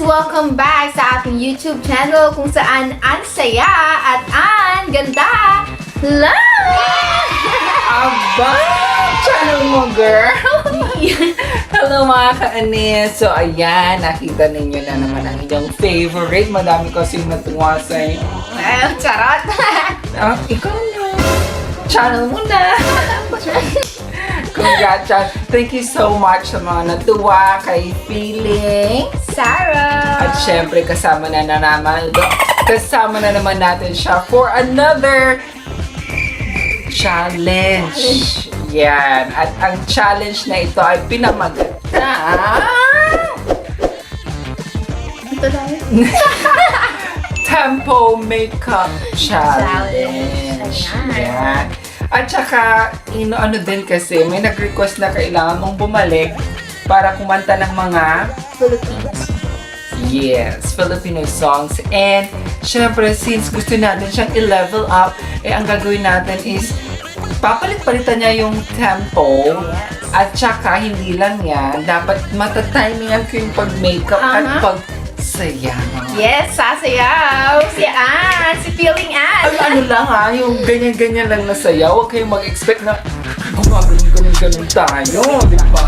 Welcome back sa ating YouTube channel kung saan AnneSaya at Anne Ganda live! Aba! Channel mo, girl! Hello mga kaANNEsss! So ayan, nakita ninyo na naman ang inyong favorite. Madami kasing natuwa sa'yo. Charot! Ikaw na! Channel mo na! Congrats! Thank you so much sa mga natuwa kay Feeling. Sarah! At syempre kasama na naman natin siya for another challenge. Yan. At ang challenge na ito ay pinamagat na Ito tayo. Tempo Makeup Challenge. Yan. At saka, ano din kasi, may nag-request na kailangan mong bumalik para kumanta ng mga Philippines. Yes, Filipino songs. And, syempre, since gusto natin siyang i-level up, ang gagawin natin is, papalit-palitan niya yung tempo. Yes. At saka, hindi lang yan, dapat matatimingan ko yung pag-makeup at pag-sayaw. Yes, sasayaw! Si Anne! Si Feeling Anne! Ano lang yung ganyan-ganyan lang na sayaw. Huwag kayong mag-expect na gumagano'n tayo, di ba?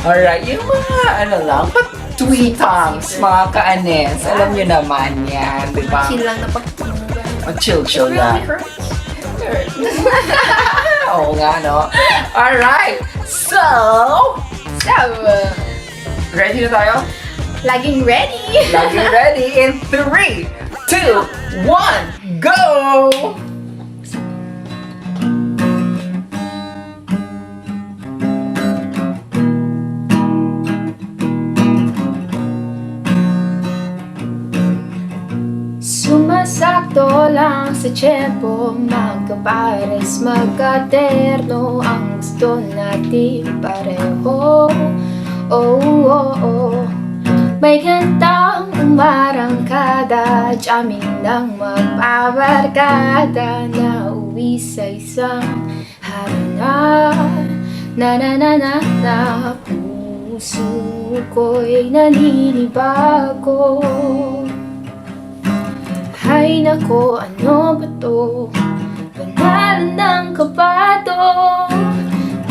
Alright, yung mga lang, sweet songs, mga kaANNEsss. Alam nyo naman yan, di ba? Chill lang na pagtulungan. Chill It lang. really hurts. Oo nga, no? Alright, so, ready na tayo? Laging ready! Laging ready in 3, 2, 1, go! Sumasakto lang sa tiyempo, magkapares, magkaterno, ang gusto natin pareho. May gandang umarangkada, jamming ng magpabarkada, na uwi sa isang harana. Na puso ko'y naninibago. Hay nako, ano ba to? Pangalan ng kabado.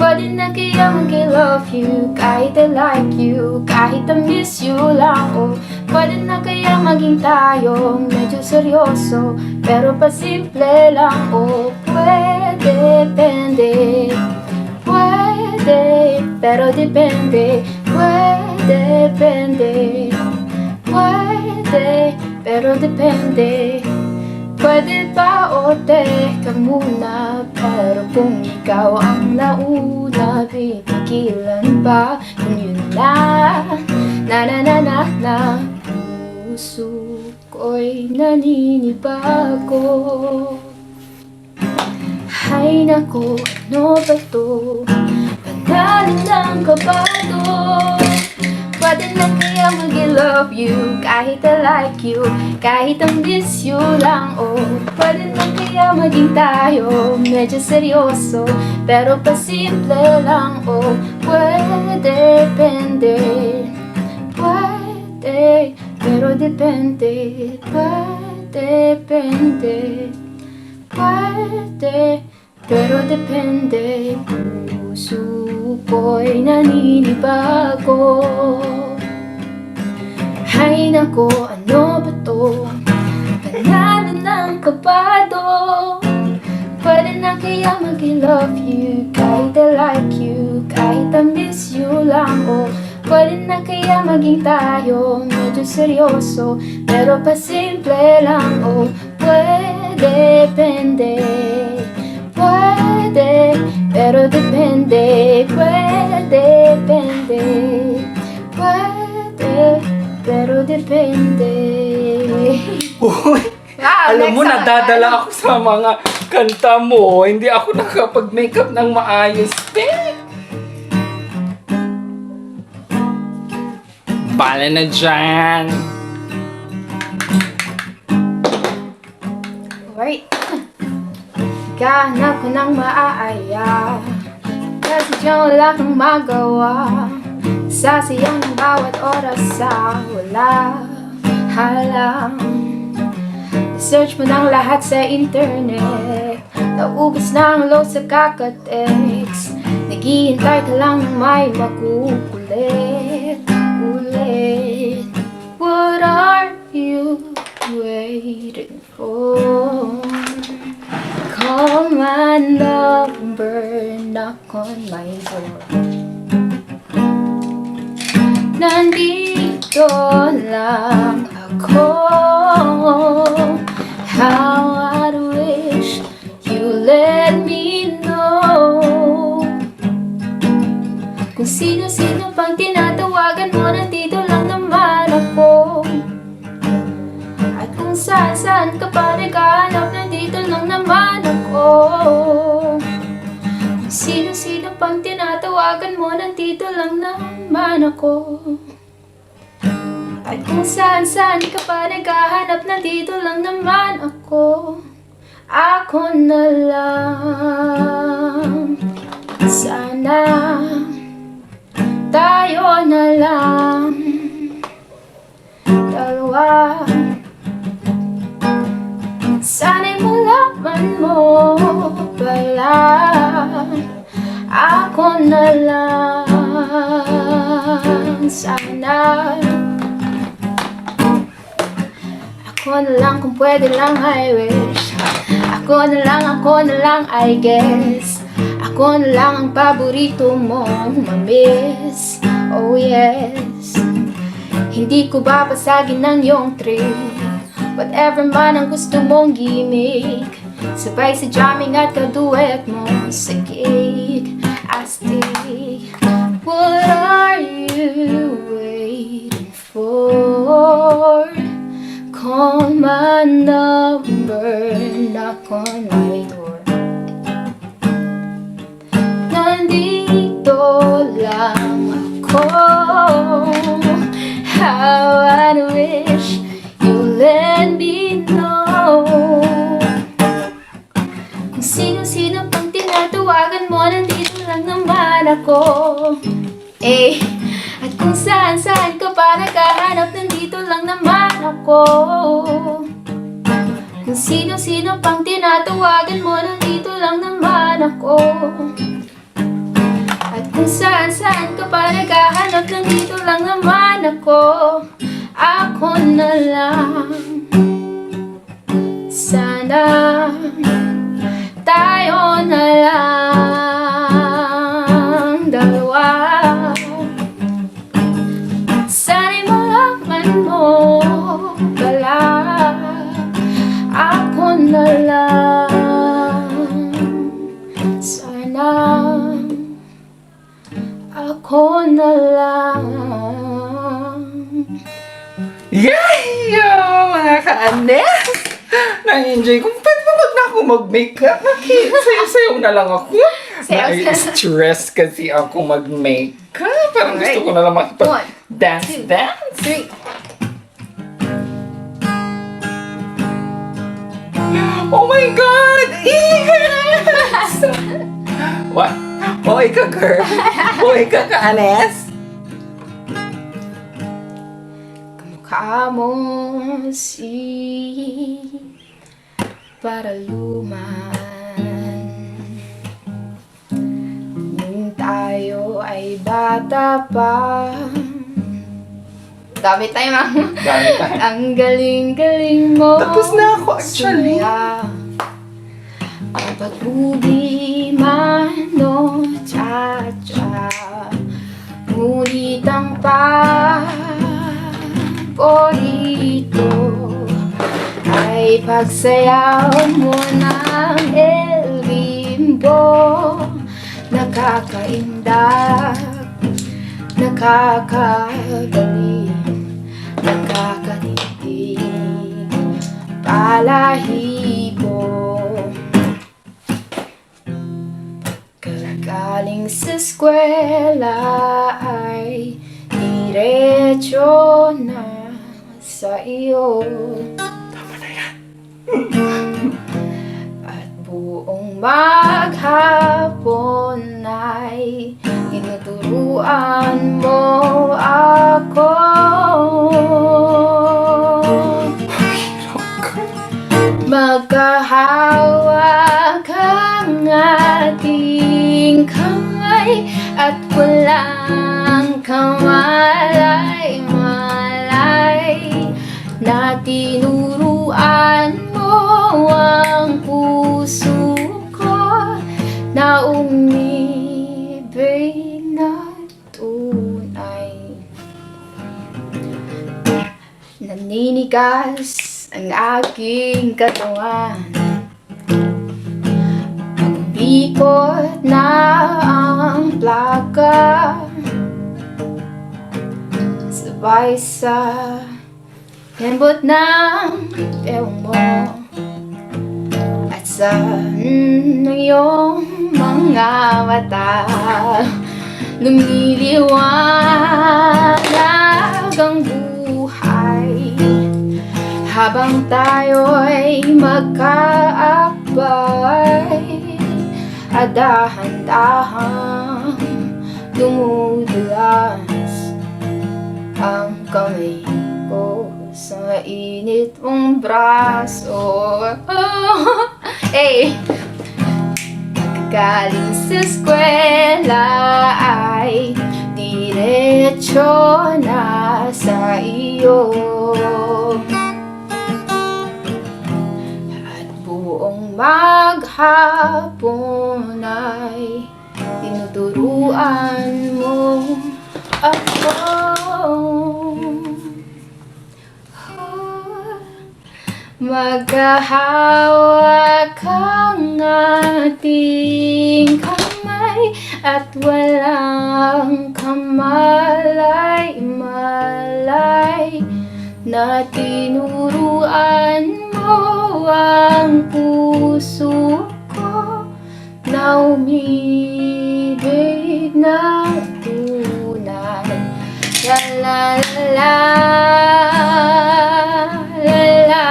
Pwede na kaya mag-love you, kahit I like you, kahit I miss you lang, Pwede na kaya maging tayo, medyo seryoso, pero pasimple lang, Pwede, depende. Pwede, pero depende. Pwede, depende. Pwede, pero depende. Pwede ba o teka muna? Pero kung ikaw ang nauna, pipigilan ba? Kung yun na puso ko'y naninibago. Hay nako, ano ba to? Pangalan ng kabado. Pwede na kaya mag-love you, kahit I like you, kahit I miss you lang, Pwede na kaya maging tayo, medyo seryoso, pero pasimple lang, Pwede, depende. Pwede, pero depende. Pwede, depende. Pwede, pero depende. Puso ko'y naninibago. Hay nako, ano ba to? Pangalan ng kabado. Pwede na kaya mag-love you, kahit I like you, kahit I miss you lang, Pwede na kaya maging tayo, medyo seryoso, pero pasimple lang, Pwede, depende. Pwede, pero depende. Pwede, depende. Pwede, pero depende. Uy! Alam mo, nadadala ako sa mga kanta mo. Hindi ako nakapag-makeup ng maayos. Bala na dyan. Alright. Ganap ko ng maaaya, kasi dyan wala kang magawa. Sasayang ng bawat oras sa wala halang. Search mo ng lahat sa internet, naubos na ang load sa kaka-text. Naghihintay ka lang ng may makukulit ulit. What are you waiting for? Call my number, knock on my door. Nandito lang ako. How I wish you let me know. Kung sino-sino pang tinatawagan mo, nandito lang naman ako. At kung saan-saan ka pa naghahanap, nandito lang naman ako. Kung sino-sino pang tinatawagan mo, nandito lang naman ako. At kung saan-saan ka pa naghahanap, nandito lang naman ako. Ako na lang. Sana tayo na lang dalawa. Sana'y malaman mo pala, ako na lang. Sana ako na lang, kung pwede lang I wish. Ako na lang I guess. Ako na lang ang paborito mong ma-miss. Oh yes. Hindi ko babasagin ng iyong trick. Whatever man ang gusto mong gimmick, sabay sa jamming at kaduet mo sa cake. Astig. What are you waiting for? Call my number, knock on my door. Nandito lang ako. How I wish you let me know. Kung sino-sino pang tinatawagan mo, nandito lang naman ako. At kung saan-saan ka pa naghahanap, nandito lang naman ako. Kung sino-sino pang tinatawagan mo, nandito lang naman ako. At kung saan-saan ka pa naghahanap, nandito lang naman ako. Ako na lang. Sana tayo na lang dalawa. Sana'y malaman mo pala, ako na lang. Sana ako na lang. Yay! Mga ka-Annes! Na-enjoy ko. Pwede ba wag na ako mag-makeup? Sayo-sayo na lang ako. Na-stress kasi ako mag-makeup. Parang gusto ko na lang makipag-dance. 3. Oh my God! Yes! What? Hoy ka, girl. Hoy ka, ka-Annes. Kamukha mo si para luman nung tayo ay bata pa. Dami tayo mga. Ang galing-galing mo. Tapos na ako actually. Kapag udi man o cha-cha, ngunit ang paborito ay pagsayaw mo ng El Bimbo. Nakakaindak, nakakagaling, nakakatitig, palahibo. Galing sa eskwela ay diretso na sa iyo. Tama na yan. At buong maghapon ay tinuturuan mo at walang kamalay-malay na tinuruan mo ang puso ko na umibig na tunay. Naninigas ang aking katawan, pag-ikot na ang plaka, sabay sa lembot ng bewang mo at sa iyong mga mata lumiliwanag ang buhay habang tayo'y magkaakbay at dahan-dahang dumudulas ang kamay ko sa mainit mong braso. Hey! Galing sa eskwela ay diretso na sa iyo at buong maghapon ay tinuturuan mo ako. Maghahawak ang ating kamay at walang kamalay-malay na tinuruan mo ang puso ko na umibig na tunay. La la la la la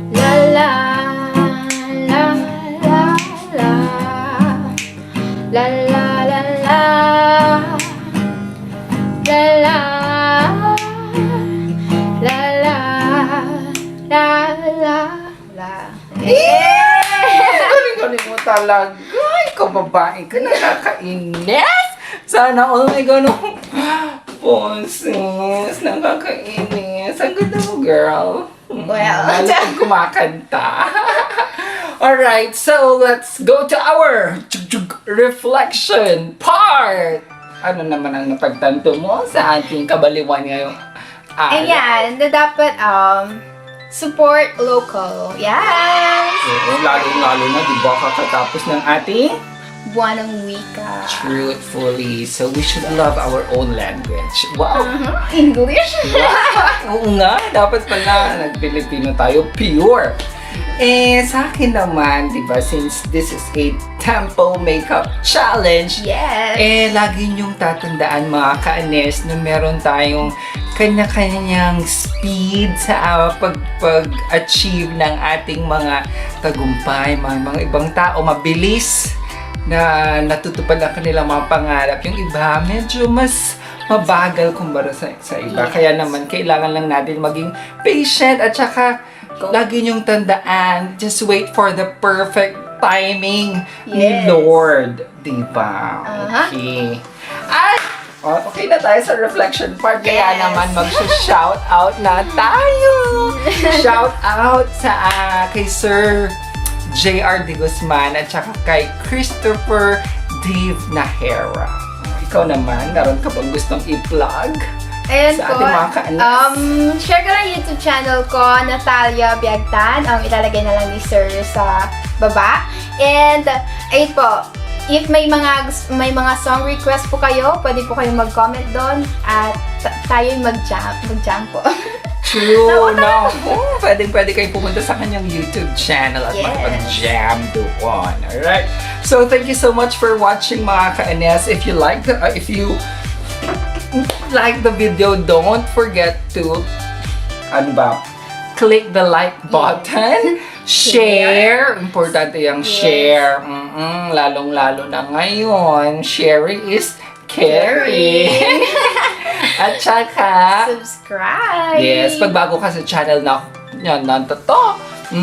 la la la la la la la la la la la la la la. Galing-galing mo talaga. Ikaw babae ka, nakakainis. Sana all may ganong boses. Nakakainis. Ang ganda mo, girl. Well, lalo pag kumakanta. Alright, so let's go to our reflection part. Ano naman ang napagtanto mo sa ating kabaliwan ngayong araw? ayan, na dapat support local. Yes! Oo, lalo na, di ba, kakatapos ng ating Buwan ng wika. truthfully. So we should love our own language. Wow! English? Wow! Oo nga, dapat pala nag-Pilipino tayo, pure. Eh, sa akin naman, di ba, since this is a tempo makeup challenge, Yes! eh, lagi niyong tatandaan mga ka-ANNEsss na meron tayong kanya-kanyang speed sa pag-achieve ng ating mga tagumpay, mga ibang tao, mabilis na natutupad ang kanilang mga pangarap. Yung iba, medyo mas mabagal kumpara sa iba. Yes. Kaya naman, kailangan lang natin maging patient at saka lagi niyong tandaan, just wait for the perfect timing ni Yes. Lord. Diba? Aha. Okay. At, okay na tayo sa reflection part. Kaya Yes. naman, mag-shout out na tayo. Shout out sa kay Sir J.R. De Guzman at saka kay Christopher Dave Nahera. Ikaw naman, meron ka bang gustong i-plug? Ayan Sa po. ating mga ka-ANNEsss. Share ko lang YouTube channel ko, Natalia Biagtan. Ilalagay na lang ni Sir sa baba. And, ayun po. If may mga song request po kayo, pwede po kayong mag-comment doon at tayo'y mag-jam po. True, no. Pwede kayong pumunta sa kanyang YouTube channel at Yes. makapag-jam doon. Alright? So, thank you so much for watching mga ka-ANNEsss. If you like the video, don't forget to click the like button, share. Importante yung share. Lalong-lalo na ngayon, sharing is caring. At saka, Subscribe! yes, pag bago ka sa channel na to,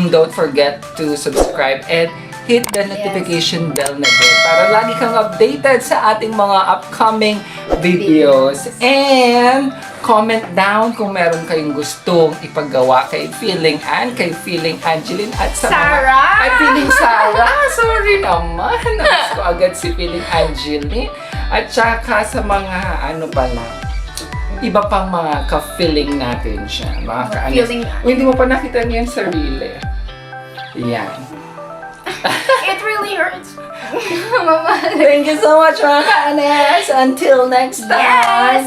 don't forget to subscribe and hit the notification bell na din para lagi kang updated sa ating mga upcoming videos. And comment down kung meron kayong gustong ipagawa kay Feeling Anne, kay Feeling Angeline at sa Sarah! Ay, Feeling Sarah! Sorry naman! Nabis ko agad si Feeling Angeline. At saka sa mga ano pala, iba pang mga ka-feeling natin siya. Mga ka-ANNEsss. Feeling. Hindi mo pa nakita niya yung sarili. Yan. It really hurts. Mama. Thank you so much mga ka-ANNEsss. Until next time. Yes!